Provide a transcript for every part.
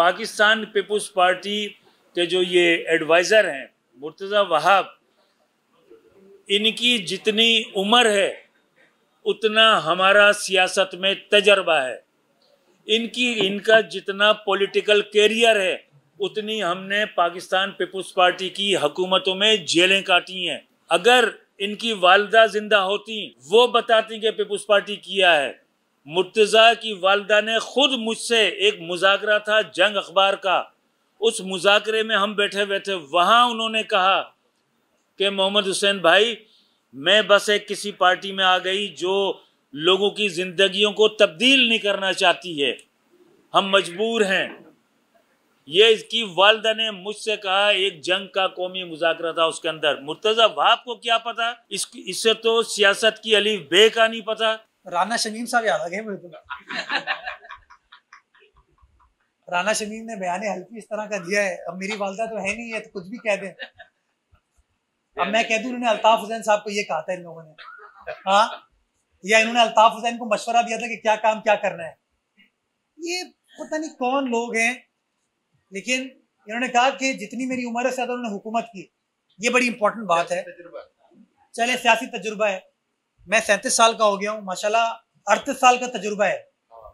Pakistan people's party के जो ये एडवाइज़र हैं मुर्तज़ा वहाब, इनकी जितनी उम्र है उतना हमारा सियासत में तजर्बा है। इनका जितना पॉलिटिकल कैरियर है उतनी हमने पाकिस्तान पीपुल्स पार्टी की हुकूमतों में जेलें काटी हैं। अगर इनकी वालिदा जिंदा होती वो बताती कि पीपुल्स पार्टी किया है। मुर्तज़ा की वालिदा ने खुद मुझसे एक मुज़ाकरा था जंग अखबार का, उस मुज़ाकरे में हम बैठे हुए थे, वहाँ उन्होंने कहा कि मोहम्मद हुसैन भाई, मैं बस एक किसी पार्टी में आ गई जो लोगों की ज़िंदगियों को तब्दील नहीं करना चाहती है, हम मजबूर हैं। ये इसकी वालिदा ने मुझसे कहा, एक जंग का कौमी मुज़ाकरा था उसके अंदर। मुर्तज़ा वहाब को क्या पता, इससे तो सियासत की अलीफ बे का नहीं पता। राना शमीम साहब याद आ गए मुझे तो। राना शमीम ने बयान हल्की इस तरह का दिया है, अब मेरी वालिदा तो है नहीं है तो कुछ भी कह दें। अब मैं कह दूं इन्होंने अल्ताफ हुसैन साहब को ये कहा था इन लोगों ने, हाँ, या इन्होंने अल्ताफ हुसैन को मशवरा दिया था कि क्या काम क्या करना है। ये पता नहीं कौन लोग हैं, लेकिन इन्होंने कहा कि जितनी मेरी उम्र है ज्यादा उन्होंने हुकूमत की। ये बड़ी इंपॉर्टेंट बात है। चले, सियासी तजुर्बा है। मैं 37 साल का हो गया हूँ, माशाल्लाह 38 साल का तजुर्बा है।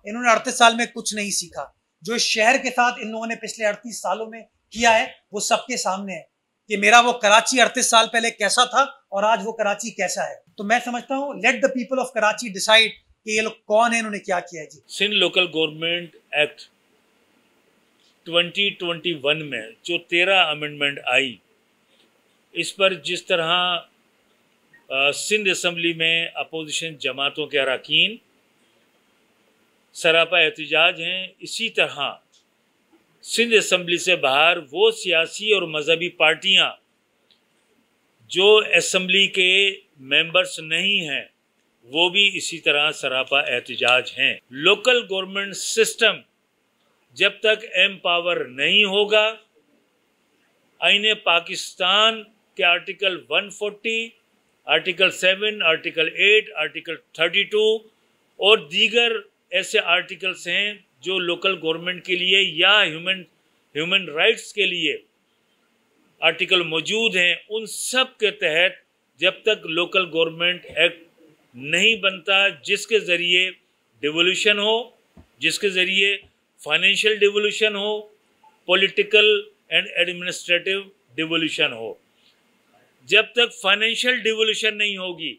इन्होंने 38 साल में कुछ नहीं सीखा। जो इस शहर के साथ इन लोगों ने पिछले 38 सालों में किया है वो सबके सामने है कि मेरा वो कराची 38 साल पहले कैसा था और आज वो कराची कैसा है। तो मैं समझता हूँ let the people of Karachi decide कि ये लोग कौन है, इन्होंने क्या किया है। जी, सिंध लोकल गवर्नमेंट एक्ट 2021 में जो 13 अमेंडमेंट आई, इस पर जिस तरह सिंध असम्बली में अपोजिशन जमातों के अरकान सरापा एहतजाज हैं, इसी तरह सिंध असम्बली से बाहर वो सियासी और मजहबी पार्टियां जो असम्बली के मेंबर्स नहीं हैं वो भी इसी तरह सरापा एहतजाज हैं। लोकल गवर्नमेंट सिस्टम जब तक एम्पावर नहीं होगा, आईने पाकिस्तान के आर्टिकल 140, आर्टिकल 7, आर्टिकल 8, आर्टिकल 32 और दीगर ऐसे आर्टिकल्स हैं जो लोकल गवर्नमेंट के लिए या ह्यूमन राइट्स के लिए आर्टिकल मौजूद हैं, उन सब के तहत जब तक लोकल गवर्नमेंट एक्ट नहीं बनता जिसके ज़रिए डिवोल्यूशन हो, जिसके ज़रिए फाइनेंशियल डिवोल्यूशन हो, पॉलिटिकल एंड एडमिनिस्ट्रेटिव डिवोल्यूशन हो, जब तक फाइनेंशियल डिवोल्यूशन नहीं होगी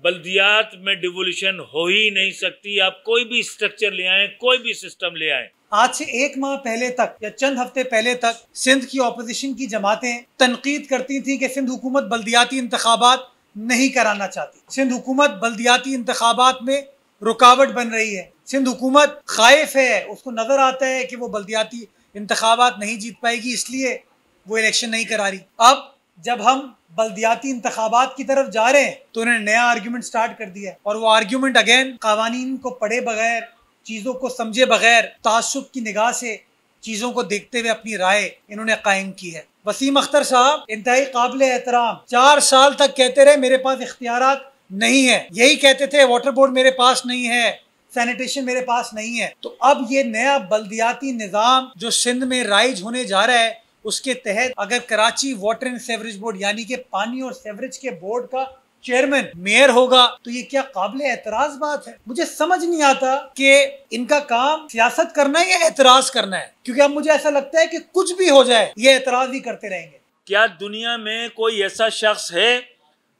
बल्दियात में डिवोल्यूशन हो ही नहीं सकती। आप कोई भी स्ट्रक्चर ले आए, कोई भी सिस्टम ले आए। आज से 1 माह पहले तक या चंद हफ्ते पहले तक सिंध की ऑपोजिशन की जमातें तनकीद करती थी कि सिंध हुकूमत बल्दियाती इंतखाबात नहीं कराना चाहती, सिंध हुकूमत बल्दियाती इंतखाबात में रुकावट बन रही है, सिंध हुकूमत खाइफ है, उसको नजर आता है कि वो बल्दियाती इंतखाबात नहीं जीत पाएगी, इसलिए वो इलेक्शन नहीं करा रही। अब जब हम बल्दियाती इंतखाबात की तरफ जा रहे हैं तो उन्होंने नया आर्ग्यूमेंट स्टार्ट कर दिया है, और वो आर्ग्यूमेंट अगेन कवानीन को पढ़े बगैर, चीज़ों को समझे बगैर, तासुब की निगाह से चीज़ों को देखते हुए अपनी राय इन्होंने कायम की है। वसीम अख्तर साहब इंतहाई काबिल एहतराम, 4 साल तक कहते रहे मेरे पास इख्तियारात नहीं है, यही कहते थे वाटर बोर्ड मेरे पास नहीं है, सैनिटेशन मेरे पास नहीं है। तो अब ये नया बल्दियाती निज़ाम जो सिंध में राइज होने जा रहा है, उसके तहत अगर Karachi water and sewerage board यानी कि पानी और सेवरेज के बोर्ड का चेयरमैन मेयर होगा तो ये क्या काबिल एतराज बात है। मुझे समझ नहीं आता कि इनका काम सियासत करना है या एतराज करना है, क्योंकि अब मुझे ऐसा लगता है कि कुछ भी हो जाए ये एतराज ही करते रहेंगे। क्या दुनिया में कोई ऐसा शख्स है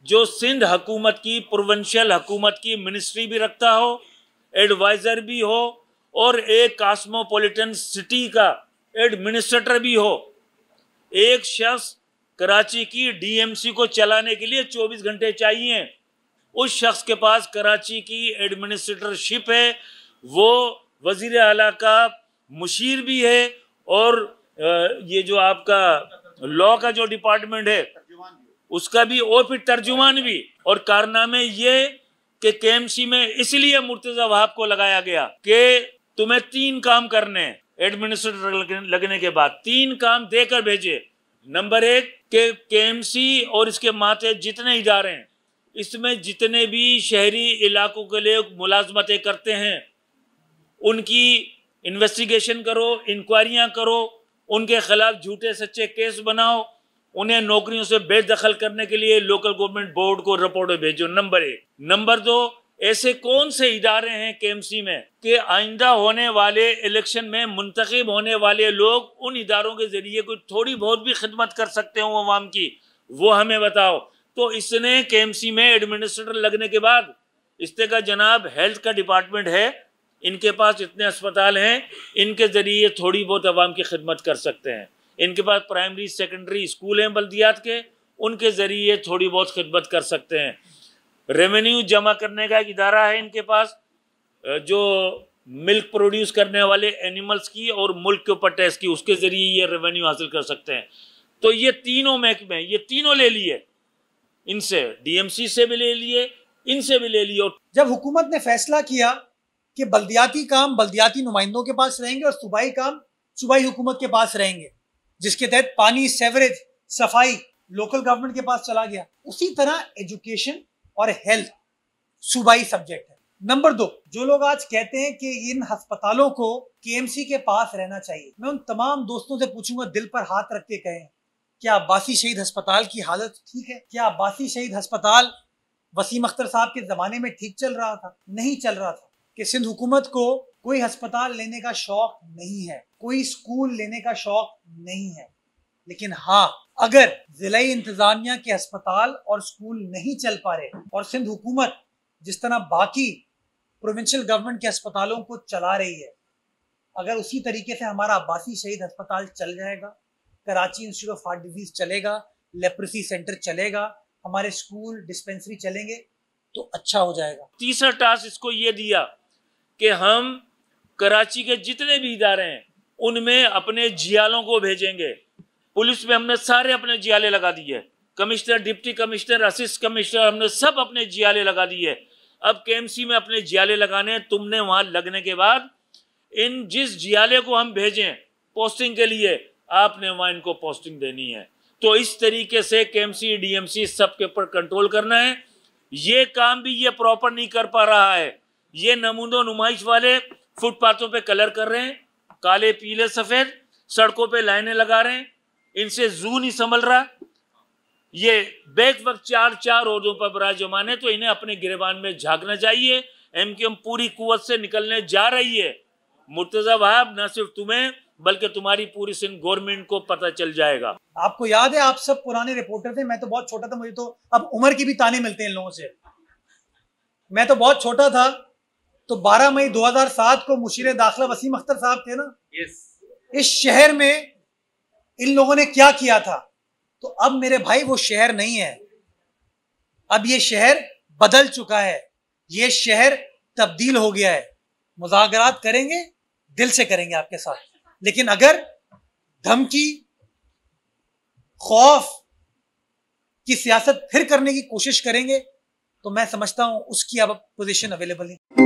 जो सिंध हुकूमत की, प्रोविंशियल हुकूमत की मिनिस्ट्री भी रखता हो, एडवाइजर भी हो और एक कॉस्मोपॉलिटन सिटी का एडमिनिस्ट्रेटर भी हो? एक शख्स कराची की डीएमसी को चलाने के लिए 24 घंटे चाहिए। उस शख्स के पास कराची की एडमिनिस्ट्रेटरशिप है, वो वजीर आला का मुशीर भी है और ये जो आपका लॉ का जो डिपार्टमेंट है उसका भी, और फिर तर्जुमान भी। और कारनामे ये कि केएमसी में इसलिए मुर्तज़ा वहाब को लगाया गया कि तुम्हें 3 काम करने हैं एडमिनिस्ट्रेटर लगने के बाद, 3 काम देकर भेजे। नंबर 1 के केएमसी और इसके माते जितने इदारे हैं, इसमें जितने भी शहरी इलाकों के लिए मुलाजमतें करते हैं, उनकी इन्वेस्टिगेशन करो, इंक्वायरियां करो, उनके खिलाफ झूठे सच्चे केस बनाओ, उन्हें नौकरियों से बेदखल करने के लिए लोकल गवर्नमेंट बोर्ड को रिपोर्ट भेजो। नंबर 1। नंबर 2, ऐसे कौन से इदारे हैं केएमसी में कि आइंदा होने वाले इलेक्शन में मुंतखब होने वाले लोग उन इदारों के जरिए कोई थोड़ी बहुत भी खिदमत कर सकते हो अवाम की, वो हमें बताओ। तो इसने केएमसी में एडमिनिस्ट्रेटर लगने के बाद इसने कहा जनाब हेल्थ का डिपार्टमेंट है, इनके पास इतने अस्पताल हैं, इनके ज़रिए थोड़ी बहुत अवाम की खिदमत कर सकते हैं। इनके पास प्राइमरी सेकेंडरी स्कूल हैं बल्दियात के, उनके ज़रिए थोड़ी बहुत खिदमत कर सकते हैं। रेवेन्यू जमा करने का एक इदारा है इनके पास, जो मिल्क प्रोड्यूस करने वाले एनिमल्स की और मुल्क के ऊपर टैक्स की, उसके ज़रिए ये रेवेन्यू हासिल कर सकते हैं। तो ये तीनों महकमे, ये तीनों ले लिए इनसे, डीएमसी से भी ले लिए, इनसे भी ले लिए। जब हुकूमत ने फैसला किया कि बल्दियाती काम बल्दियाती नुमाइंदों के पास रहेंगे और सूबाई काम सूबाई हुकूमत के पास रहेंगे, जिसके तहत पानी, सेवरेज, सफाई लोकल गवर्नमेंट के पास चला गया, उसी तरह एजुकेशन और हेल्थ सूबाई सब्जेक्ट है। नंबर 2, जो लोग आज कहते हैं कि इन अस्पतालों को केएमसी के पास रहना चाहिए, मैं उन तमाम दोस्तों से पूछूंगा, दिल पर हाथ रख के कहें, क्या अब्बासी शहीद अस्पताल की हालत ठीक है? क्या अब्बासी शहीद अस्पताल वसीम अख्तर साहब के जमाने में ठीक चल रहा था? नहीं चल रहा था। कि सिंध हुकूमत को कोई अस्पताल लेने का शौक नहीं है, कोई स्कूल लेने का शौक नहीं है, लेकिन हाँ, अगर जिलाई इंतजामिया के अस्पताल और स्कूल नहीं चल पा रहे और सिंध हुकूमत जिस तरह बाकी प्रोविंशियल गवर्नमेंट के अस्पतालों को चला रही है, अगर उसी तरीके से हमारा अब्बासी शहीद अस्पताल चल जाएगा, Karachi institute of heart disease चलेगा, लेप्रेसी सेंटर चलेगा, हमारे स्कूल डिस्पेंसरी चलेंगे, तो अच्छा हो जाएगा। तीसरा टास्क इसको ये दिया कि हम कराची के जितने भी इदारे हैं उनमें अपने जियालों को भेजेंगे। पुलिस में हमने सारे अपने जियाले लगा दिए, commissioner, deputy commissioner, assist commissioner, हमने सब अपने जियाले लगा दिए। अब केएमसी में अपने जियाले लगाने, तुमने वहां लगने के बाद इन जिस जियाले को हम भेजें पोस्टिंग के लिए, आपने वहां इनको पोस्टिंग देनी है। तो इस तरीके से केएमसी, डीएमसी सबके ऊपर कंट्रोल करना है। ये काम भी ये प्रॉपर नहीं कर पा रहा है। ये नमूनो नुमाइश वाले फुटपाथों पे कलर कर रहे हैं, काले पीले सफेद, सड़कों पे लाइनें लगा रहे हैं, इनसे जू नहीं संभल रहा। ये बैक वक्त 4 रोडों पर बराजमान है, तो इन्हें अपने गिरबान में झांकना चाहिए। एमक्यूएम पूरी कुव्वत से निकलने जा रही है। मुर्तजा वहाब, न सिर्फ तुम्हें बल्कि तुम्हारी पूरी सिंध गवर्नमेंट को पता चल जाएगा। आपको याद है, आप सब पुराने रिपोर्टर थे, मैं तो बहुत छोटा था, मुझे तो अब उम्र की भी ताने मिलते हैं इन लोगों से। मैं तो बहुत छोटा था, तो 12 मई 2007 को मुशीर दाखिला वसीम अख्तर साहब थे ना। इस शहर में इन लोगों ने क्या किया था? तो अब मेरे भाई वो शहर नहीं है, अब ये शहर बदल चुका है, ये शहर तब्दील हो गया है। मुज़ाकरात करेंगे, दिल से करेंगे आपके साथ, लेकिन अगर धमकी, खौफ की सियासत फिर करने की कोशिश करेंगे, तो मैं समझता हूं उसकी अब पोजीशन अवेलेबल है।